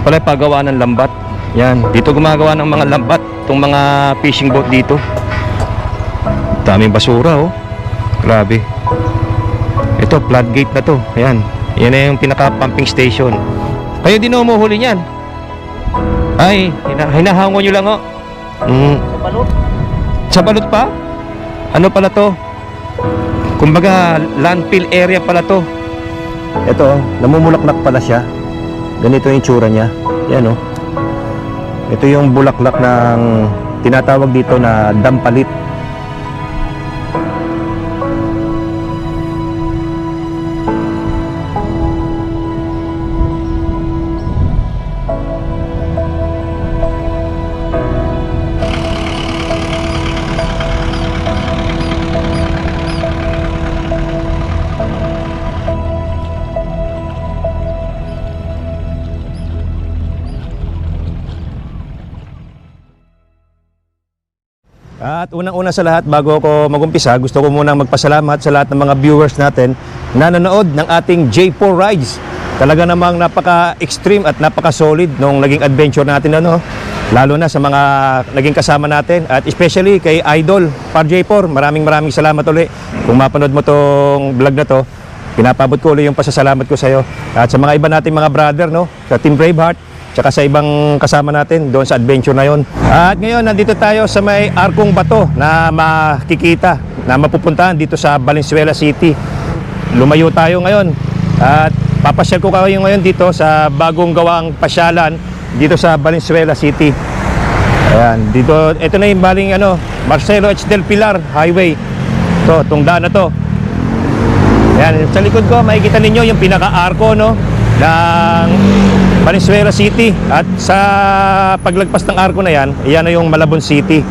Ito pala yung paggawa ng lambat. Yan, dito gumagawa ng mga lambat, itong mga fishing boat dito. Daming basura, oh. Grabe. Ito, floodgate na to. Ayan, yan na yung pinaka-pumping station. Kayo din umuhuli niyan? Ay, hinahangon nyo lang, oh. Sa balot. Sa balot pa? Ano pala to? Kumbaga, landfill area pala to. Ito, namumulaklak pala siya. Ganito yung tsura niya. Yan, oh. Ito yung bulaklak ng tinatawag dito na dampalit. At unang-una sa lahat, bago ako mag-umpisa, gusto ko munang magpasalamat sa lahat ng mga viewers natin na nanonood ng ating J4 Rides. Talaga namang napaka-extreme at napaka-solid nung naging adventure natin, ano? Lalo na sa mga naging kasama natin at especially kay Idol Par J4. Maraming salamat ulit. Kung mapanood mo tong vlog na to, pinapabot ko ulit yung pasasalamat ko sa iyo. At sa mga iba nating mga brother, no? Sa Team Braveheart, tsaka sa ibang kasama natin doon sa adventure na yon. At ngayon, nandito tayo sa may Arkong Bato na makikita, na mapupuntahan dito sa Valenzuela City. Lumayo tayo ngayon at papasyal ko kayo ngayon dito sa bagong gawang pasyalan dito sa Valenzuela City. Ayan, dito, ito na yung baling Marcelo H. del Pilar Highway. Ito, itong daan na to. Ayan, sa likod ko, makikita ninyo yung pinaka-arko, no, ng Valenzuela City. At sa paglagpas ng arko na yan, yan na yung Malabon City.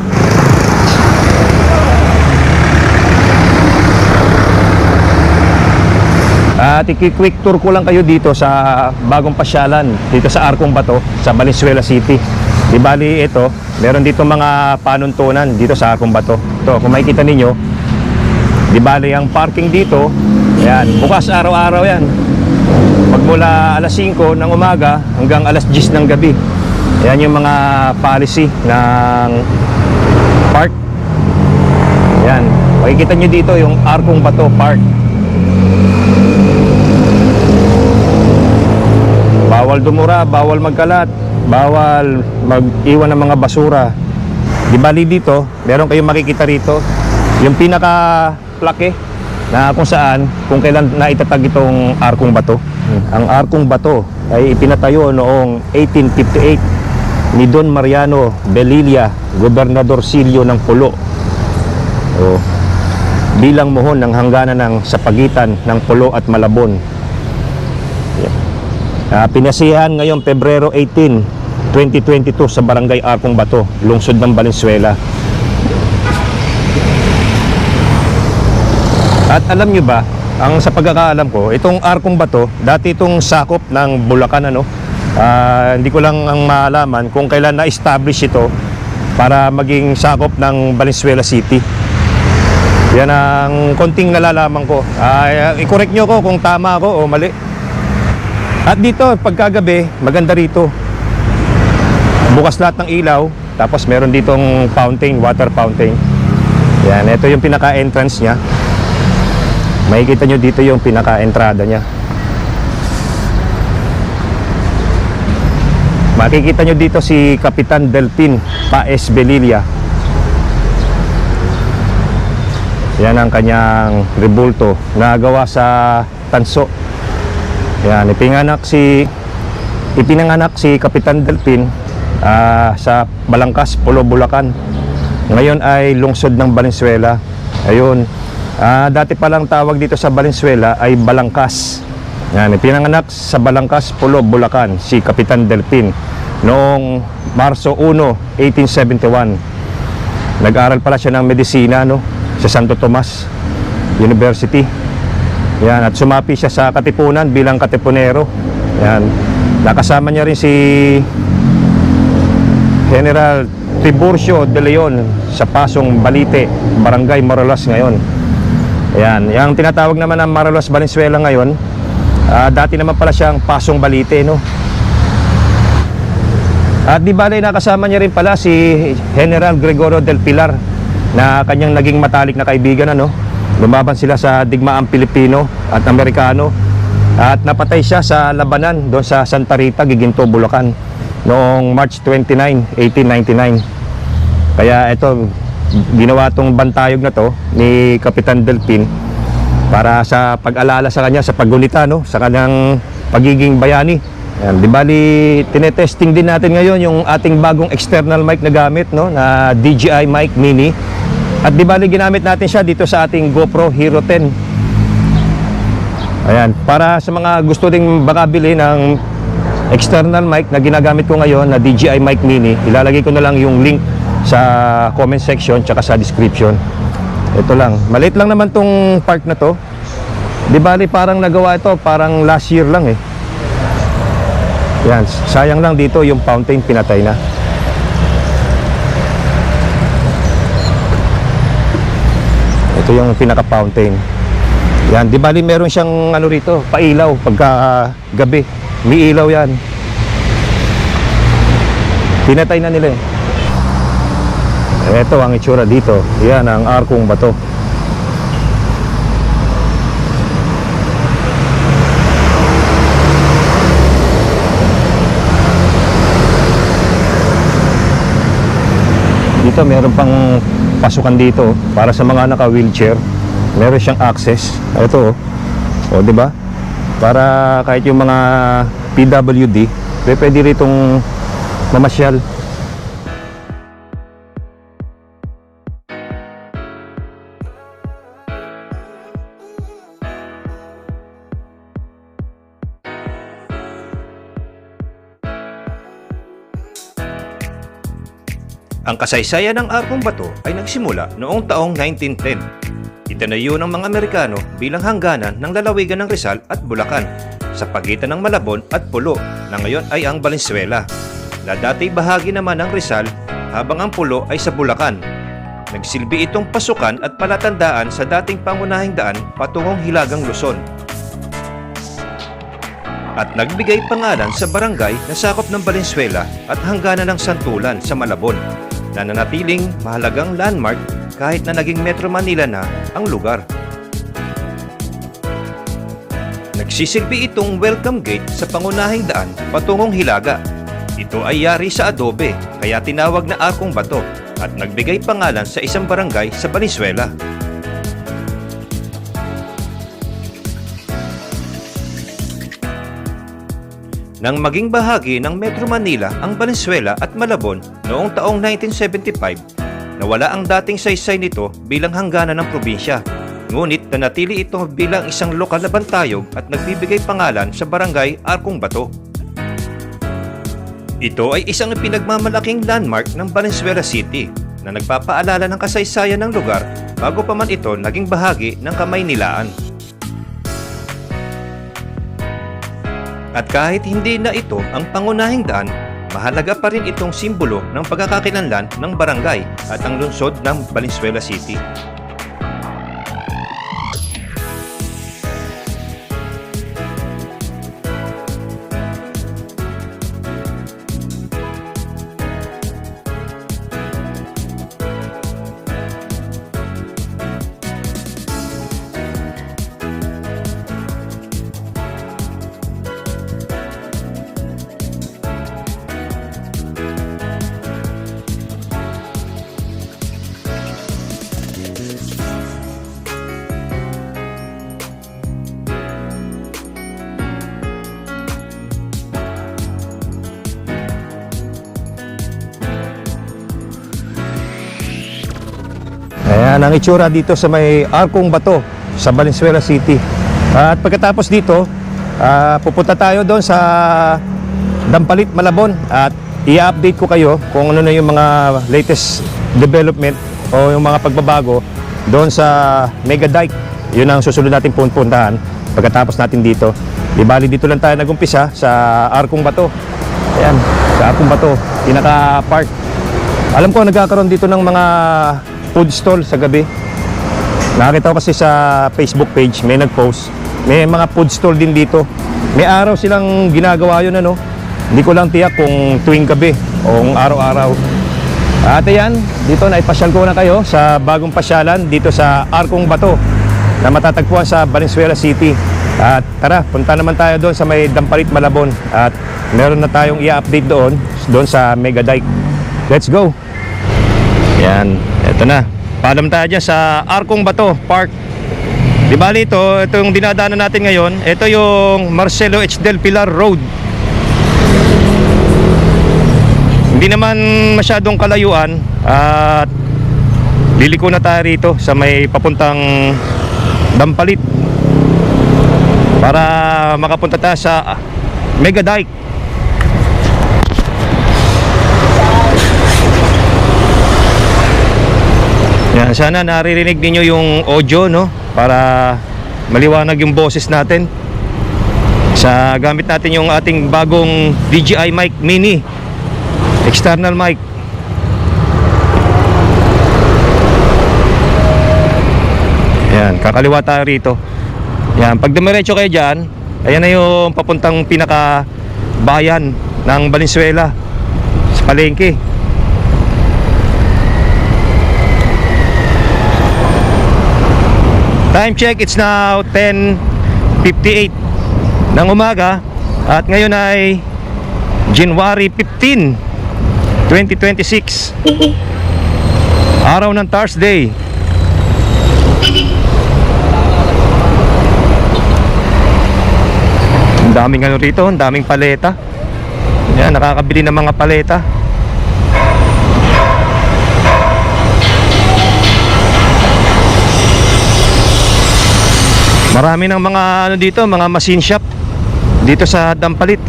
At i-quick tour ko lang kayo dito sa bagong pasyalan dito sa Arkong Bato sa Valenzuela City. Di bali ito, meron dito mga panuntunan dito sa Arkong Bato. Ito, kung makikita ninyo, di bali ang parking dito, yan, bukas araw-araw yan. Magmula alas 5 ng umaga hanggang alas 10 ng gabi. Yan yung mga policy ng park. Yan, makikita nyo dito yung Arkong Bato Park. Bawal dumura, bawal magkalat, bawal mag-iwan ng mga basura. Di bali dito, meron kayong makikita rito yung pinaka-plaque na kung saan, kung kailan naitatag itong Arkong Bato. Ang Arkong Bato ay ipinatayo noong 1858 ni Don Mariano Belilla, Gobernadorcillo ng Pulo, bilang muhon ng hangganan ng sa pagitan ng Pulo at Malabon. Pinasihan ngayong Pebrero 18, 2022 sa Barangay Arkong Bato, lungsod ng Valenzuela. At alam nyo ba, ang sa pagkakaalam ko, itong Arkong Bato, dati itong sakop ng Bulacan, hindi ko lang ang maalaman kung kailan na-establish ito para maging sakop ng Valenzuela City. Yan ang konting nalalaman ko. I-correct nyo ko kung tama ako o mali. At dito, pagkagabi, maganda rito. Bukas lahat ng ilaw, tapos meron ditong fountain, water fountain. Yan, ito yung pinaka-entrance niya. Makikita nyo dito yung pinaka-entrada niya. Makikita nyo dito si Kapitan Delpin Paez Belilla. Yan ang kanyang rebulto na gawa sa tanso. Yan, ipinanganak si Kapitan Delpin sa Balangkas, Pulo, Bulacan. Ngayon ay lungsod ng Valenzuela. Ayun. Dati palang tawag dito sa Valenzuela ay Balangkas. Yan, ipinanganak sa Balangkas, Pulo, Bulacan si Kapitan Delpin noong Marso 1, 1871. Nag-aral pala siya ng medisina, sa Santo Tomas University. Yan, at sumapi siya sa Katipunan bilang katipunero. Yan, nakasama niya rin si General Tiburcio de Leon sa Pasong Balite, Barangay Morolas ngayon. Ayan, yung tinatawag naman ng Morolas, Valenzuela ngayon, dati naman pala siyang Pasong Balite, At di bale nakasama niya rin pala si General Gregorio del Pilar na kanyang naging matalik na kaibigan, ano. Lumaban sila sa digmaang Pilipino at Amerikano at napatay siya sa labanan doon sa Santa Rita, Giginto, Bulacan noong March 29, 1899. Kaya ito, ginawa tong bantayog na to ni Kapitan Delpin para sa pag-alala sa kanya, sa paggunita, no, sa kanyang pagiging bayani. Yan, di bali tinetesting din natin ngayon yung ating bagong external mic na gamit, no, na DJI Mic Mini. At di bali ginamit natin siya dito sa ating GoPro Hero 10. Ayan, para sa mga gusto ding baka bili ng external mic na ginagamit ko ngayon na DJI Mic Mini, ilalagay ko na lang yung link sa comment section tsaka sa description. Ito lang, maliit lang naman tong part na to. Di bali parang nagawa ito parang last year lang eh. Yan, sayang lang dito yung fountain pinatay na. Ito yung pinaka fountain. Yan, di bali meron siyang ano rito, pailaw pagka gabi. May ilaw yan. Pinatay na nila eh. Ito ang itsura dito. Yan ang arkong bato. Dito meron pang pasukan dito para sa mga naka-wheelchair. Meron siyang access. Ito oh. O, di ba? Para kahit yung mga PWD, pwede ritong mamasyal. Ang kasaysayan ng arkong bato ay nagsimula noong taong 1910. Itinayo ng mga Amerikano bilang hangganan ng lalawigan ng Rizal at Bulacan sa pagitan ng Malabon at Pulo na ngayon ay ang Valenzuela, na dati bahagi naman ng Rizal habang ang Pulo ay sa Bulacan. Nagsilbi itong pasukan at palatandaan sa dating pangunahing daan patungong Hilagang Luzon. At nagbigay pangalan sa barangay na sakop ng Valenzuela at hangganan ng Santulan sa Malabon, na nanatiling mahalagang landmark kahit na naging Metro Manila na ang lugar. Nagsisilbi itong welcome gate sa pangunahing daan patungong Hilaga. Ito ay yari sa adobe kaya tinawag na arkong bato at nagbigay pangalan sa isang barangay sa Valenzuela. Nang maging bahagi ng Metro Manila ang Valenzuela at Malabon noong taong 1975, nawala ang dating saysay nito bilang hangganan ng probinsya. Ngunit nanatili ito bilang isang lokal na bantayog at nagbibigay pangalan sa barangay Arkong Bato. Ito ay isang pinagmamalaking landmark ng Valenzuela City na nagpapaalala ng kasaysayan ng lugar bago pa man ito naging bahagi ng Kamaynilaan. At kahit hindi na ito ang pangunahing daan, mahalaga pa rin itong simbolo ng pagkakakilanlan ng barangay at ang lungsod ng Valenzuela City. Ayan ang itsura dito sa may Arkong Bato sa Valenzuela City. At pagkatapos dito, pupunta tayo doon sa Dampalit, Malabon at i-update ko kayo kung ano na yung mga latest development o yung mga pagbabago doon sa Mega Dike. Yun ang susunod natin puntahan pagkatapos natin dito. Di bali dito lang tayo nagumpisa sa Arkong Bato. Ayan, sa Arkong Bato, pinaka-park. Alam ko nagkakaroon dito ng mga food stall sa gabi. Nakita ko kasi sa Facebook page may nag-post. May mga food stall din dito. May araw silang ginagawa yun, ano. Hindi ko lang tiyak kung tuwing gabi o kung araw-araw. At ayan, dito naipasyal ko na kayo sa bagong pasyalan dito sa Arkong Bato na matatagpuan sa Valenzuela City. At tara, punta naman tayo doon sa may Dampalit, Malabon. At meron na tayong i-update doon sa Mega Dike. Let's go! Yan, eto na. Paalam tayo dyan sa Arkong Bato Park. Di bali ito yung dinadaanan natin ngayon. Ito yung Marcelo H. Del Pilar Road. Hindi naman masyadong kalayuan at liliko na tayo rito sa may papuntang Dampalit para makapunta tayo sa Mega Dike. Yan, sana naririnig ninyo yung audio, no? Para maliwanag yung boses natin. Sa gamit natin yung ating bagong DJI mic mini. External mic. Yan, kakaliwa tayo rito. Yan, pag dumiretso kayo dyan, ayan na yung papuntang pinaka bayan ng Valenzuela sa palengke. Time check, it's now 10:58 ng umaga at ngayon ay January 15 2026, araw ng Thursday. Ang daming ano rito, ang daming paleta. Yan, nakakabili ng mga paleta. Marami ng mga ano dito, mga machine shop dito sa Dampalit.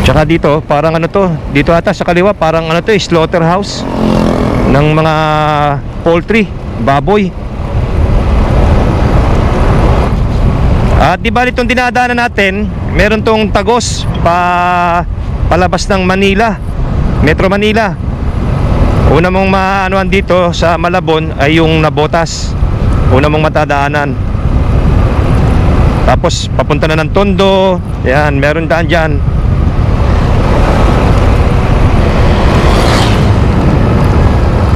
Tsaka dito, parang ano to, dito ata sa kaliwa, parang ano to, slaughterhouse ng mga poultry, baboy. At di ba itong dinadaanan natin, meron tong tagos palabas ng Manila, Metro Manila. Una mong maanuan dito sa Malabon ay yung Nabotas. Una mong matadaanan. Tapos papunta na ng Tondo. Yan, meron daan dyan.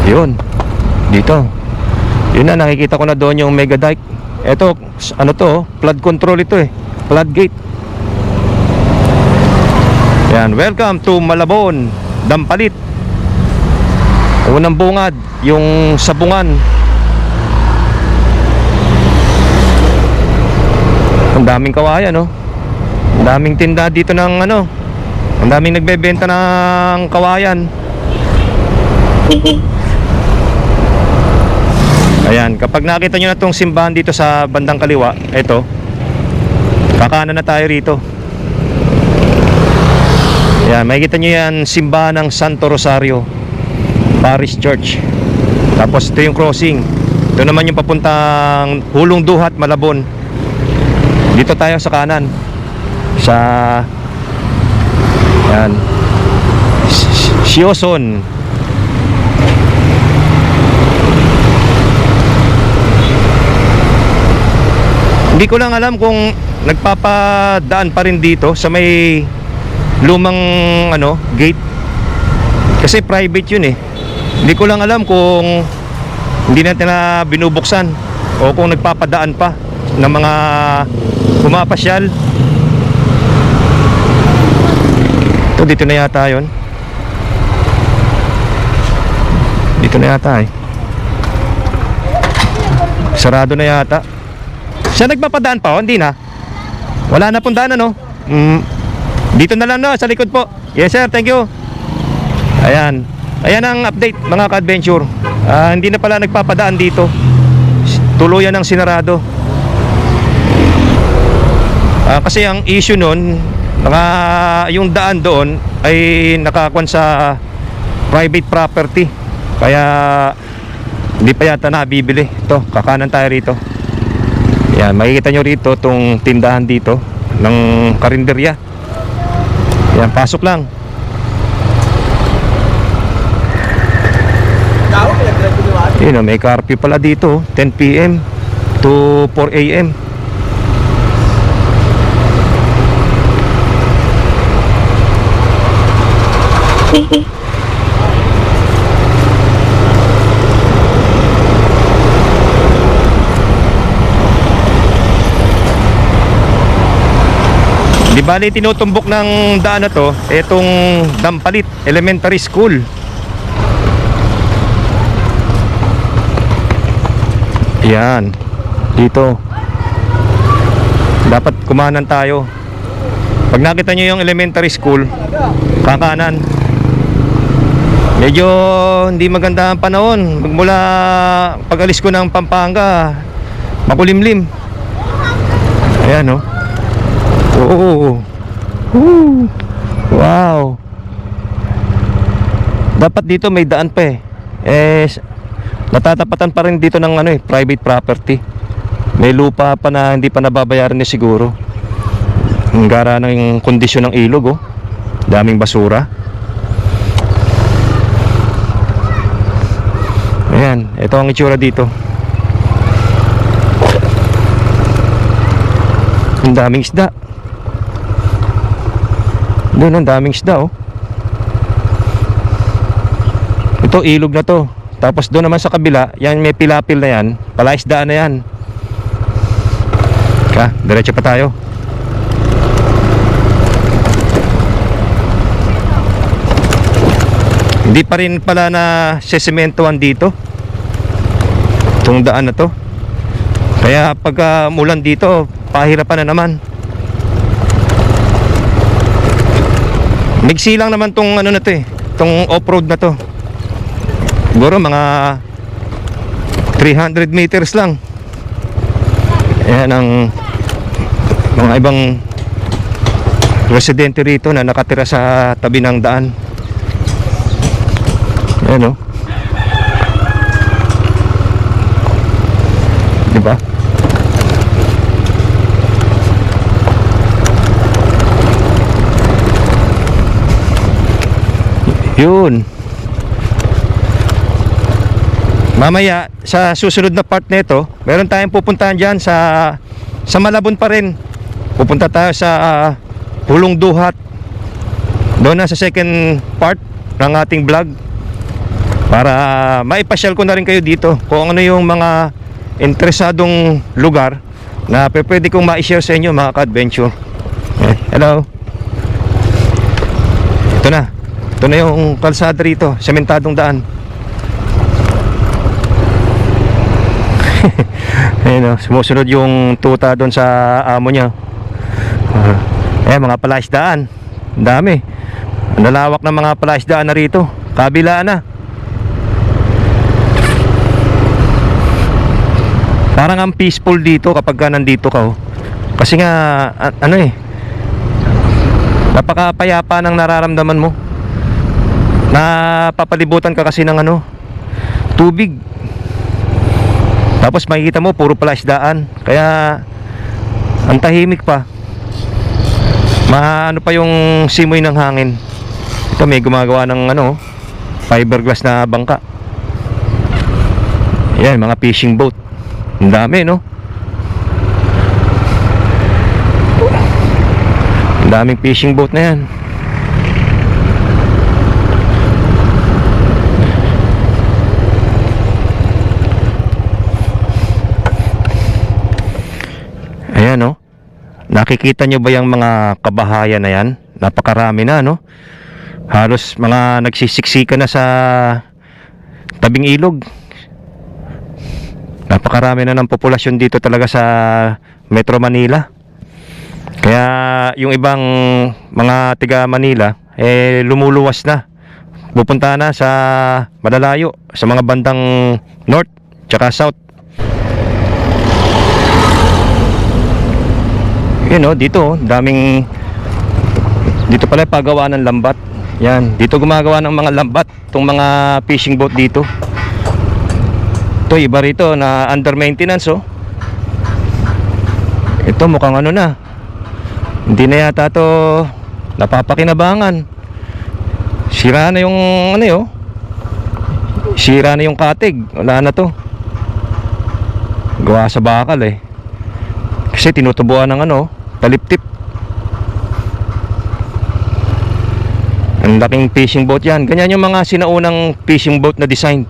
Yun, dito. Yun na, nakikita ko na doon yung Mega Dike. Ito, ano to, flood control ito eh, flood gate. Yan, welcome to Malabon, Dampalit. Unang bungad, yung sabungan. Ang daming kawayan, no? Ang daming tinda dito ng ano, ang daming nagbebenta ng kawayan. Ayan, kapag nakita nyo na itong simbahan dito sa bandang kaliwa, ito, kakanan na tayo rito. Ayan, makikita nyo yan, simbahan ng Santo Rosario Parish Church. Tapos ito yung crossing. Ito naman yung papuntang Hulong Duhat, Malabon. Dito tayo sa kanan. Sa ayan, Sioson. Hindi ko lang alam kung nagpapadaan pa rin dito sa may lumang ano, gate. Kasi private yun eh. Hindi ko lang alam kung hindi natin na binubuksan o kung nagpapadaan pa ng mga pumapasyal. Ito, dito na yata yun. Dito na yata eh. Sarado na yata. Siya nagpapadaan pa o? Hindi na. Wala na pong daan, ano? Dito na lang, no? Sa likod po. Yes sir, thank you. Ayan. Ayan ang update, mga ka-adventure. Hindi na pala nagpapadaan dito. Tuluyan ang sinarado. Kasi ang issue nun, yung daan doon ay nakakuan sa private property. Kaya hindi pa yata nabibili. Ito, kakanan tayo rito. Yan, makikita nyo rito itong tindahan dito ng karinderya. Yan, pasok lang. Yun, may curfew pala dito, 10 PM to 4 AM. Di bali tinutumbok ng daan na to itong Dampalit Elementary School. Yan, dito dapat kumanan tayo. Pag nakita nyo yung elementary school, kakanan. Medyo hindi maganda ang panahon. Magmula pag-alis ko ng Pampanga, makulimlim. Ayan, oh. Oo. Wow. Dapat dito may daan pa eh. Natatapatan pa rin dito ng private property. May lupa pa na hindi pa nababayaran ni siguro. Ang gara ng kondisyon ng ilog, oh. Daming basura. Ayan, ito ang itsura dito. Ang daming isda. Doon ang daming isda, oh. Ito ilog na to. Tapos doon naman sa kabila, yan may pilapil na yan, palaisdaan na yan. Diretso pa tayo. Hindi pa rin pala na sesementohan dito itong daan na to. Kaya pag mulan dito, pahirapan na naman. Migsi lang naman tong na to eh, tong off-road na to. Siguro mga 300 meters lang. Ayan ang mga ibang residente rito na nakatira sa tabi ng daan. Ayan, oh. Diba? Yun. Mamaya sa susunod na part nito, meron tayong pupuntahan diyan sa Malabon pa rin. Pupunta tayo sa Pulong Duhat. Doon na sa second part ng ating vlog. Para maipasyal ko na rin kayo dito kung ano yung mga interesadong lugar na pwede kong ma-share sa inyo, mga ka-adventure. Hello. Ito na yung kalsada rito, sementadong daan. Ayun, sumusunod yung tuta doon sa amo niya. Mga palaisdaan. Ang dami. Ang lalawak ng mga palaisdaan na rito. Kabila na. Parang ang peaceful dito kapag nandito ka, oh. Kasi nga napakapayapa ng nararamdaman mo. Napapalibutan ka kasi ng tubig. Tapos makikita mo puro palaisdaan. Kaya ang tahimik pa. Pa yung simoy ng hangin. Ito may gumagawa ng fiberglass na bangka. Ayan, mga fishing boat. Ang dami, no? Ang daming fishing boat na yan. Ayan, no? Nakikita nyo ba yung mga kabahayan na yan? Napakarami na, no? Halos mga nagsisiksika na sa tabing ilog. Napakarami na ng populasyon dito talaga sa Metro Manila. Kaya yung ibang mga tiga Manila lumuluwas na. Pupunta na sa malalayo, sa mga bandang north tsaka south. Dito daming, dito pala pagawa ng lambat. Yan, dito gumagawa ng mga lambat itong mga fishing boat dito. Ito iba rito na under maintenance, oh. Ito mukhang na, hindi na yata to napapakinabangan. Sira na yung sira na yung katig. Wala na to, gawa sa bakal kasi tinutubuan ng taliptip. Ang Ang laking fishing boat yan. Ganyan yung mga sinaunang fishing boat na design.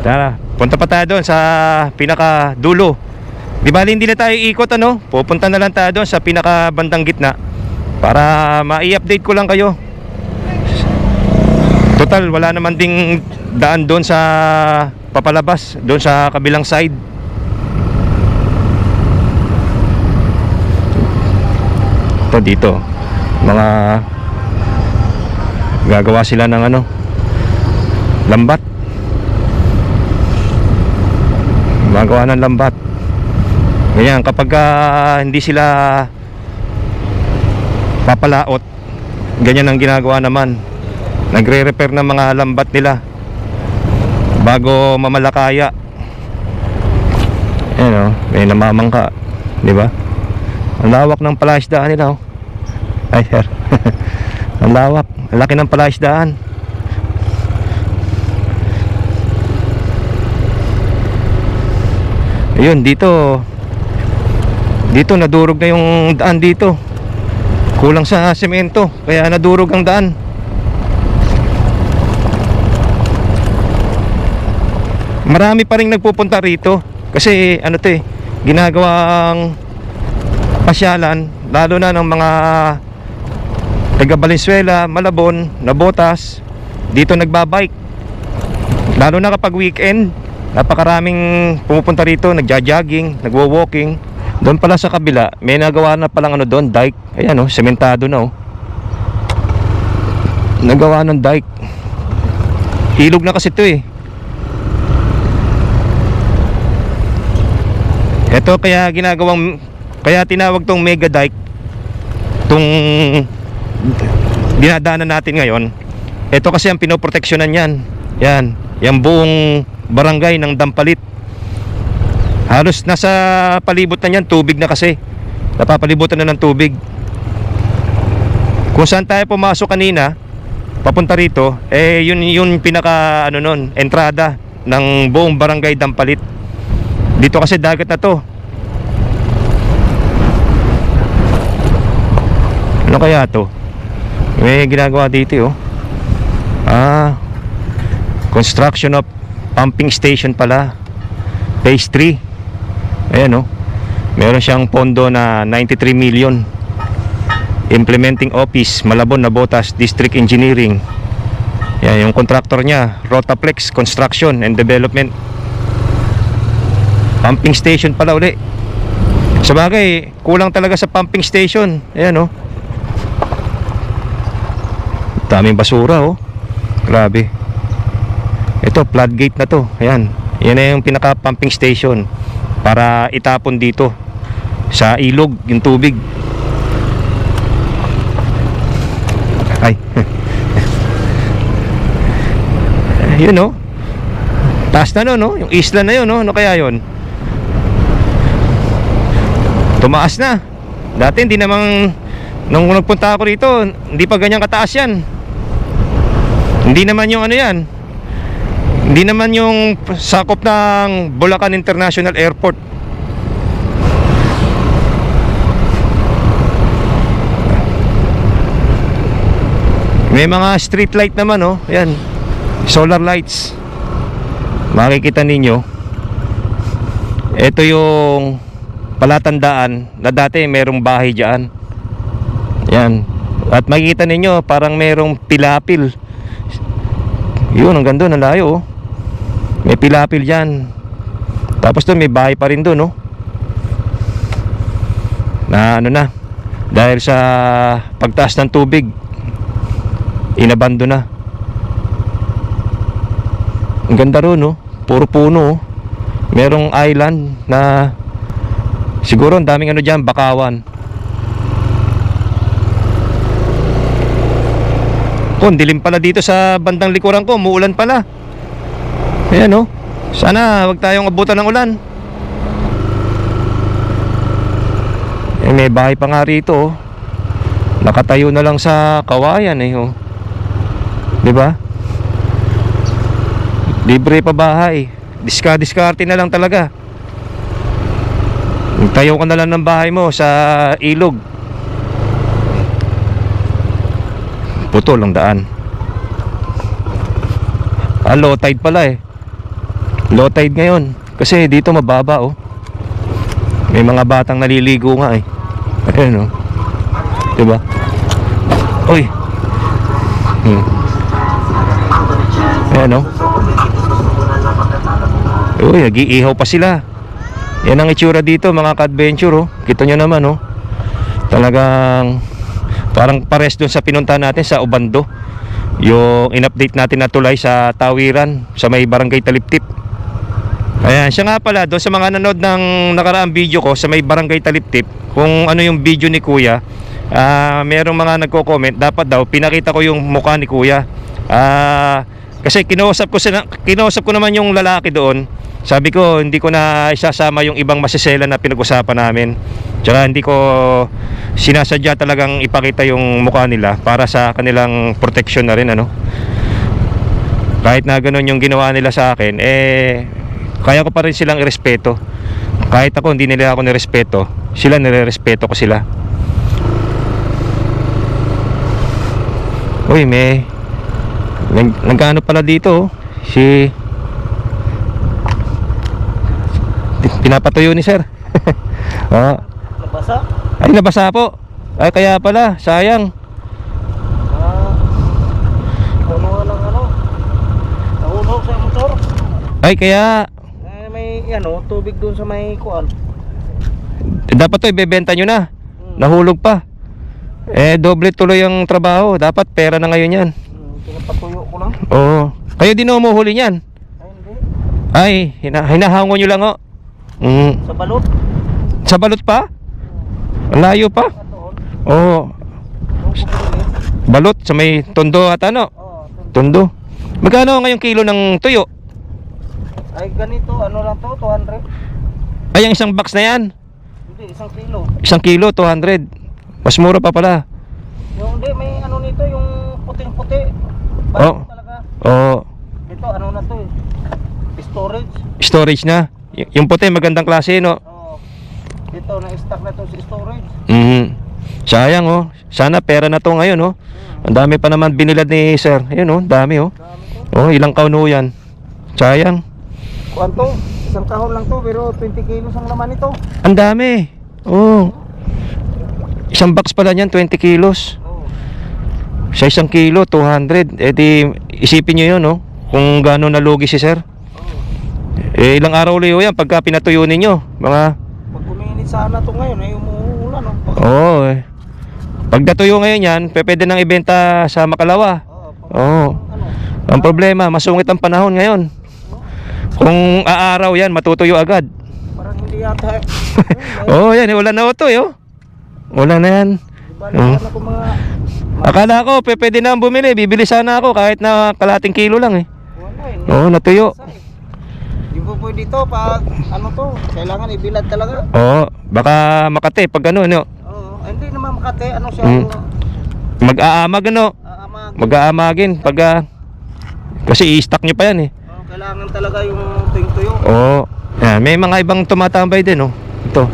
Tara, punta pa tayo doon sa pinaka dulo. Di bali hindi na tayo ikot ano? Pupunta na lang tayo doon sa pinaka bandang gitna para ma-i-update ko lang kayo. Total wala naman ding daan doon sa papalabas, doon sa kabilang side. Ito dito, mga gagawa sila ng ano, lambat. Magawa ng lambat. Ganyan, kapag hindi sila papalaot, ganyan ang ginagawa naman. Nagre-repair ng mga lambat nila bago mamalakaya. Ayan o, may namamangka, di ba? Ang lawak ng palaisdaan nila, oh. Ay sir. Ang lawak, ang laki ng palaisdaan. Ayun, dito nadurog na yung daan dito. Kulang sa semento, kaya nadurog ang daan. Marami pa rin nagpupunta rito kasi ano to eh, ginagawang pasyalan, lalo na ng mga taga Valenzuela, Malabon, Navotas. Dito nagbabike, lalo na kapag weekend. Napakaraming pumupunta rito, nagja-jogging, nagwo-walking. Doon pala sa kabila, may nagawa na palang ano doon, dike. Ayan oh, sementado na oh. Nagawa ng dike. Ilog na kasi ito eh. Ito kaya kaya tinawag tong mega dike, tong dinadaanan natin ngayon. Ito kasi ang pinoproteksyonan yan. Yan, yung buong barangay ng Dampalit. Halos nasa palibot na yan, tubig na kasi. Napapalibutan na ng tubig. Kung saan tayo pumasok kanina, papunta rito, eh yun pinaka ano nun, entrada ng buong barangay Dampalit. Dito kasi dagat na to. Ano kaya to? May ginagawa dito oh. Construction of pumping station pala, phase 3. Ayan oh, meron siyang pondo na 93 million. Implementing Office, Malabon, Navotas District Engineering. Yan yung contractor niya, Rotaplex Construction and Development. Pumping station pala uli. Sabagay, kulang talaga sa pumping station. Ayan oh, daming basura oh. Grabe. Ito, floodgate na to. Ayan. Yan na yung pinaka pumping station para itapon dito sa ilog yung tubig. Ay. Yun no. Taas na no. Yung isla na yun no. Ano kaya yun? Tumaas na. Dati hindi namang, nung nagpunta ako rito, hindi pa ganyan kataas yan. Hindi naman yung ano yan, Hindi naman yung sakop ng Bulacan International Airport. May mga street light naman, oh. Ayan, solar lights. Makikita ninyo. Ito yung palatandaan na dati merong bahay dyan. Yan. At makikita ninyo parang merong pilapil. Yun, ang ganda, ang layo, oh. May pilapil dyan. Tapos doon may bahay pa rin doon, oh. Na ano na, dahil sa pagtaas ng tubig, inabando na. Ang ganda ron, no? Puro puno, oh. Merong island na siguro ang daming ano dyan, bakawan. Oh, dilim pala dito sa bandang likuran ko. Umuulan pala. Ayan, oh. Sana wag tayong abutan ng ulan. Eh, may bahay pa nga rito, oh. Nakatayo na lang sa kawayan, eh, oh. Diba? Libre pa bahay. Diskarte na lang talaga. Tayo ka na lang ng bahay mo sa ilog. Putol ang daan. Low tide pala, eh. Low tide ngayon. Kasi dito mababa, oh. May mga batang naliligo nga, eh. Ayan, oh. Diba? Uy. Ayan, oh. Uy, nag-iihaw pa sila. Yan ang itsura dito, mga ka-adventure, oh. Kita nyo naman, oh. Talagang parang pares dun sa pinuntahan natin sa Obando. Yung in-update natin na tulay sa Tawiran, sa may Barangay Taliptip. Ayan, siya nga pala, doon sa mga nanood ng nakaraang video ko sa may Barangay Taliptip, kung ano yung video ni Kuya, merong mga nagko-comment, dapat daw pinakita ko yung mukha ni Kuya. Kasi kinausap ko naman yung lalaki doon. Sabi ko, hindi ko na isasama yung ibang masisela na pinag-usapan namin. Tsaka hindi ko sinasadya talagang ipakita yung mukha nila para sa kanilang protection na rin, ano. Kahit na ganun yung ginawa nila sa akin, eh kaya ko pa rin silang irespeto. Kahit ako hindi nila ako nirespeto, sila nirerespeto ko sila. Uy, may nagkaano pala dito, oh. Pinapatuyo ni sir. Oh. Nabasa? Ay, nabasa po. Ay, kaya pala, sayang. Puno ng ano? Nahulog sa motor. Ay, kaya May ano, tubig doon sa may kuan. dapat to ibebenta nyo na. Nahulog pa. Eh, doble tuloy ang trabaho. Dapat pera na ngayon yan. Pinapatuyo ko lang. Oo. Kayo din umuhuli niyan. Ay, hindi. Ay, hinahangon nyo lang, oh. Sa balot. Sa balot pa? Ang layo pa? Doon. Oo. Doon ko pinili. Balot sa may tondo at ano? Oo. Tondo. Magkano ngayong kilo ng tuyo? Ay, ganito. Ano lang to? 200. Ay, ang isang box na yan. Hindi, 1 kilo. Isang kilo, 200. Mas mura pa pala. Yung hindi, may ano nito, yung puting-puti. Oh. Bago talaga. Oo. Ito, ano na to eh. Storage. Storage na. Yung puti, magandang klase, no? Oo. Dito, na-stock na to sa storage. Sayang, oh. Sana pera na to ngayon, oh. Ang dami pa naman binilad ni sir. Ayun, oh. Dami, oh. Dami to. Oh, ilang kauno yan. Sayang. Kuan to? Isang kahon lang to, pero 20 kilos ang laman nito. Ang dami. Oh. Isang box pala niyan, 20 kilos. Oo. Sa isang kilo, 200. Eh di, isipin nyo yun, no? Kung gano'n nalugi si sir. Eh, ilang araw ulit yan pagka pinatuyo ninyo. Mga... Pag uminit sana to ngayon, ay umuulan, no? Oo, eh. Pag natuyo ngayon yan, pwede nang ibenta sa Makalawa. Oo. Ano? Ang problema, masungit ang panahon ngayon. Kung aaraw yan, matutuyo agad. Parang hindi yata. Oo, yan. Ulan na ito, eh. Ulan na yan. Diba, na ko mga... Akala ko, pwede na ang bumili. Bibili sana ako kahit na kalating kilo lang, eh. Wala, hindi. Oo, natuyo. Di po pwede dito pag ano to, kailangan ibilad talaga. Oo, baka Makati pag ano, no? Oo, hindi naman Makati, ano siya, Mag-aamag, ano? aamag. Mag-aamagin pag kasi i-stock nyo pa yan, eh. kailangan talaga yung tuyong-tuyo. Oo. Yan, may mga ibang tumatambay din, oh. Ito.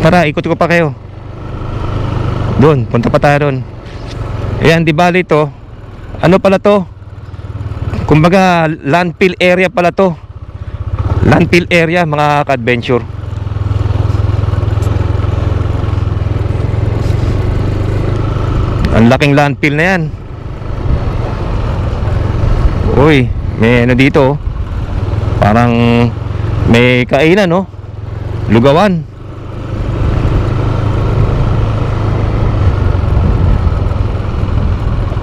Tara, ikot ko pa kayo. Doon, punta pa tayo doon. Ayan, di bali to. Ano pala to? Kumbaga, landfill area pala to. Landfill area, mga ka-adventure. Ang laking landfill na yan. Uy, may ano dito, oh. Parang may kainan, no? Lugawan.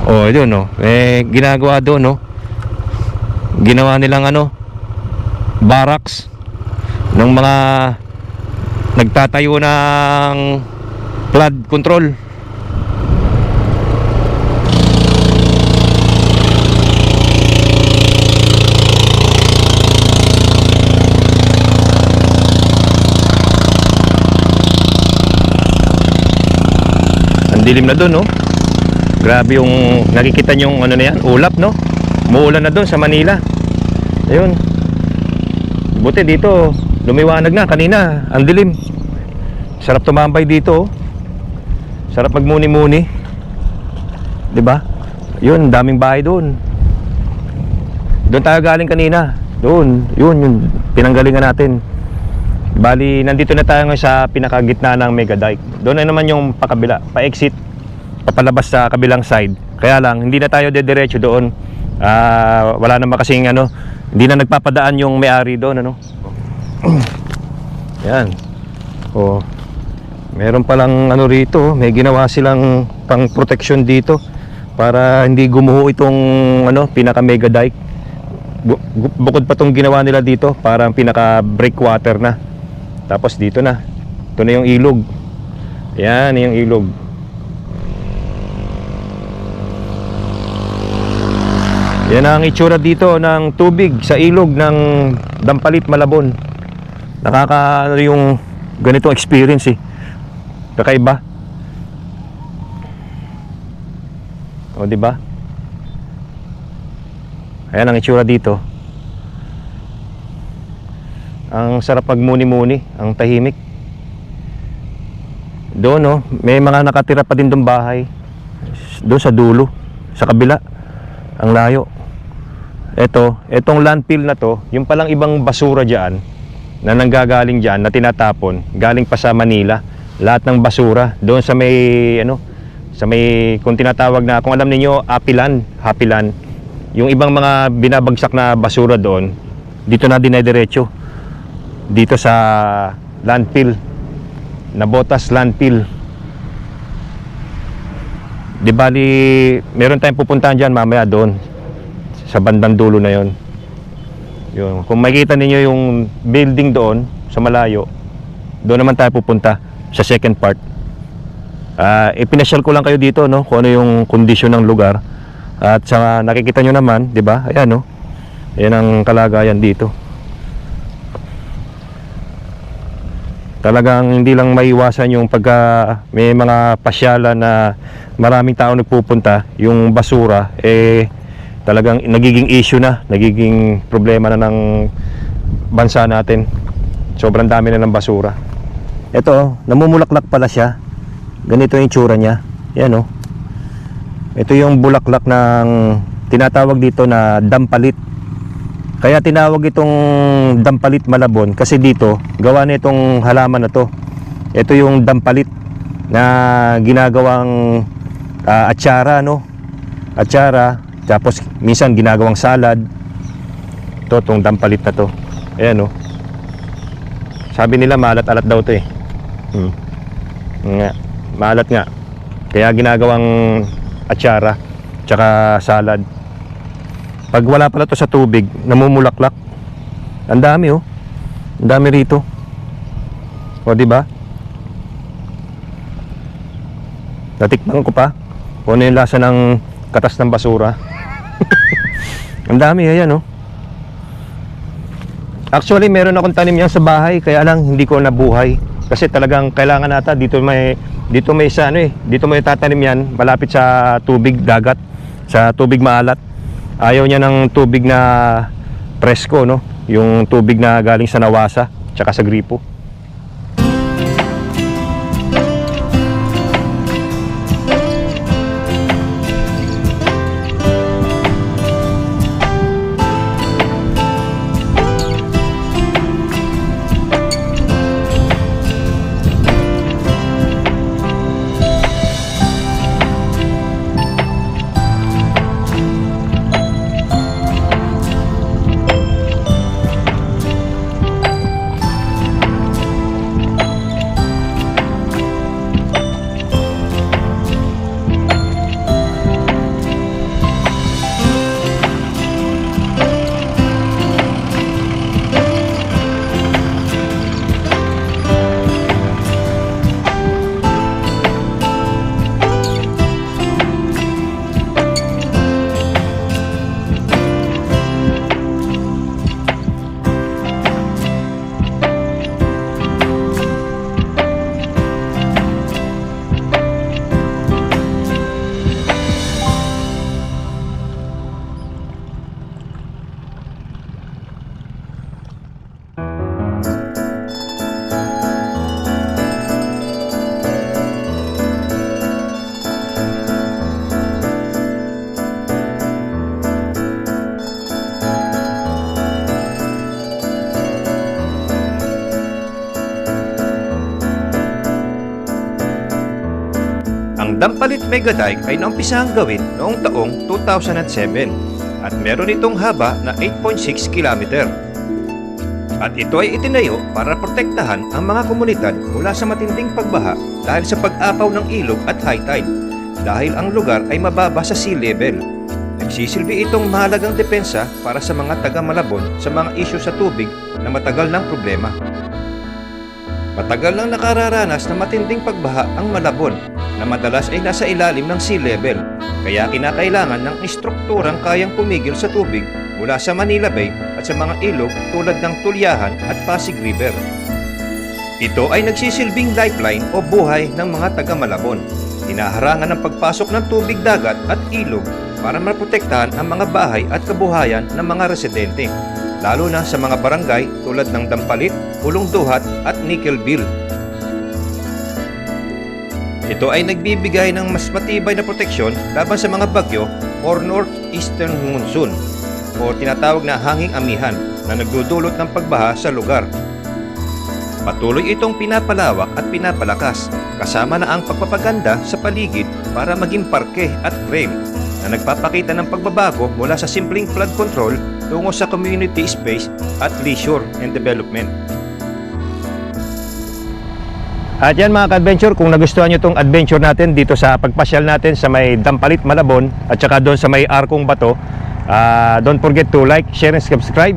Oh, yun, no? May ginagawa doon, no? Ginawa nilang ano, barracks ng mga nagtatayo ng flood control. Ang dilim na doon, no? Grabe yung nakikita nyo, ano na yan, ulap, no? Muulan na doon sa Manila. Ayun. Buti dito, lumiwanag na kanina. Ang dilim. Sarap tumambay dito, oh. Sarap magmuni-muni. 'Di ba? Yun, daming bahay doon. Doon tayo galing kanina. Doon, yun pinanggalingan natin. Bali, nandito na tayo ngayon sa pinakagitna ng Mega Dike. Doon na naman yung pakabila, pa-exit, papalabas sa kabilang side. Kaya lang, hindi na tayo dediretso doon. Wala naman kasing ano, hindi na nagpapadaan yung may-ari doon, ano. Yan. Oh. Meron palang ano rito, may ginawa silang pang protection dito para hindi gumuho itong ano, pinaka Mega Dike. Bukod pa tong ginawa nila dito, parang pinaka breakwater na. Tapos dito na. Ito na yung ilog. Yan, yung ilog. Yan ang itsura dito ng tubig sa ilog ng Dampalit, Malabon. Nakaka ano yung ganitong experience, eh. Kakaiba. O, di ba? Ayan ang itsura dito. Ang sarap magmuni-muni, ang tahimik. Doon, no, may mga nakatira pa din doon bahay. Doon sa dulo, sa kabila. Ang layo. Etong landfill na to, yung palang ibang basura diyan na nanggagaling diyan na tinatapon, galing pa sa Manila. Lahat ng basura doon sa may ano, sa may kung tinatawag na, kung alam niyo, Hapilan. Yung ibang mga binabagsak na basura doon, dito na dinediretso. Dito sa landfill, Nabotas landfill. Di bali, meron tayong pupuntahan diyan mamaya doon sa bandang dulo na yon. Yun. Kung makikita niyo yung building doon sa malayo, doon naman tayo pupunta sa second part. Ipinasyal ko lang kayo dito, no, kung ano yung kondisyon ng lugar. At sa nakikita nyo naman, di ba? Ayan, no. Ayan ang kalagayan dito. Talagang hindi lang maiwasan yung pagka may mga pasyalan na maraming tao nagpupunta, yung basura, talagang nagiging issue na, nagiging problema na ng bansa natin. Sobrang dami na ng basura. Ito, namumulaklak pala siya. Ganito yung tsura niya. Yan, oh. Ito yung bulaklak ng tinatawag dito na Dampalit. Kaya tinawag itong Dampalit, Malabon kasi dito gawa na itong halaman na to. Ito yung Dampalit na ginagawang atsara, no? Atsara, tapos minsan ginagawang salad. Ito, itong Dampalit na to. Ayan, no? Sabi nila maalat-alat daw to, eh. Nga, maalat nga. Kaya ginagawang atsara tsaka salad. Pag wala pala to sa tubig, namumulaklak. Ang dami, oh. Ang dami rito. O, di ba? Natikman ko pa kung ano yung lasa ng katas ng basura. Ang dami, ayan, oh. Actually, meron akong tanim yan sa bahay, kaya lang hindi ko nabuhay. Kasi talagang kailangan nata dito may sa ano, dito may tatanim yan malapit sa tubig dagat, sa tubig maalat. Ayaw niya ng tubig na presko, no? Yung tubig na galing sa Nawasa tsaka sa gripo. Ang Dampalit Mega Dike ay naumpisahang gawin noong taong 2007 at meron itong haba na 8.6 km. At ito ay itinayo para protektahan ang mga komunidad mula sa matinding pagbaha dahil sa pag-apaw ng ilog at high tide dahil ang lugar ay mababa sa sea level. Nagsisilbi itong mahalagang depensa para sa mga taga-Malabon sa mga isyu sa tubig na matagal ng problema. Matagal nang nakararanas ng matinding pagbaha ang Malabon na madalas ay nasa ilalim ng sea level, kaya kinakailangan ng istrukturang kayang pumigil sa tubig mula sa Manila Bay at sa mga ilog tulad ng Tulyahan at Pasig River. Ito ay nagsisilbing lifeline o buhay ng mga taga-Malabon. Hinaharangan ng pagpasok ng tubig dagat at ilog para maprotektahan ang mga bahay at kabuhayan ng mga residente, lalo na sa mga barangay tulad ng Dampalit, Pulong Duhat at Nickelville. Ito ay nagbibigay ng mas matibay na proteksyon laban sa mga bagyo or northeastern monsoon o tinatawag na hanging amihan na nagdudulot ng pagbaha sa lugar. Patuloy itong pinapalawak at pinapalakas kasama na ang pagpapaganda sa paligid para maging parke at trail na nagpapakita ng pagbabago mula sa simpleng flood control tungo sa community space at leisure and development. At yan mga ka-adventure, kung nagustuhan nyo itong adventure natin dito sa pagpasyal natin sa may Dampalit, Malabon at saka doon sa may Arkong Bato, don't forget to like, share and subscribe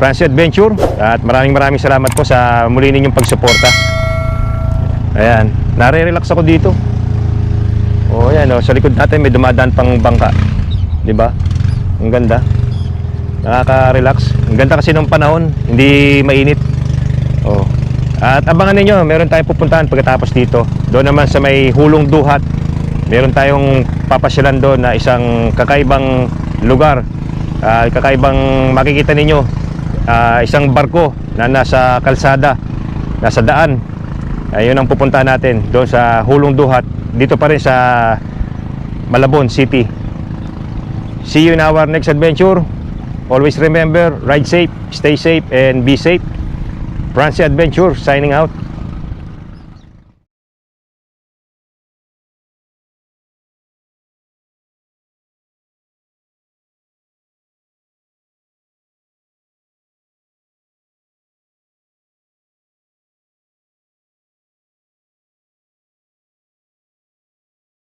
Francie Adventure, at maraming salamat po sa muli ninyong pagsuporta. Ayan, nare-relax ako dito. O ayan, sa likod natin may dumadaan pang bangka, di ba? Ang ganda, nakaka-relax. Ang ganda kasi ng panahon, hindi mainit. At abangan ninyo, meron tayong pupuntahan pagkatapos dito. Doon naman sa may Hulong Duhat, meron tayong papasyalan doon na isang kakaibang lugar. Kakaibang makikita ninyo, isang barko na nasa kalsada, nasa daan. Ayun ang pupuntahan natin doon sa Hulong Duhat, dito pa rin sa Malabon City. See you in our next adventure. Always remember, ride safe, stay safe, and be safe. Francie Adventure signing out.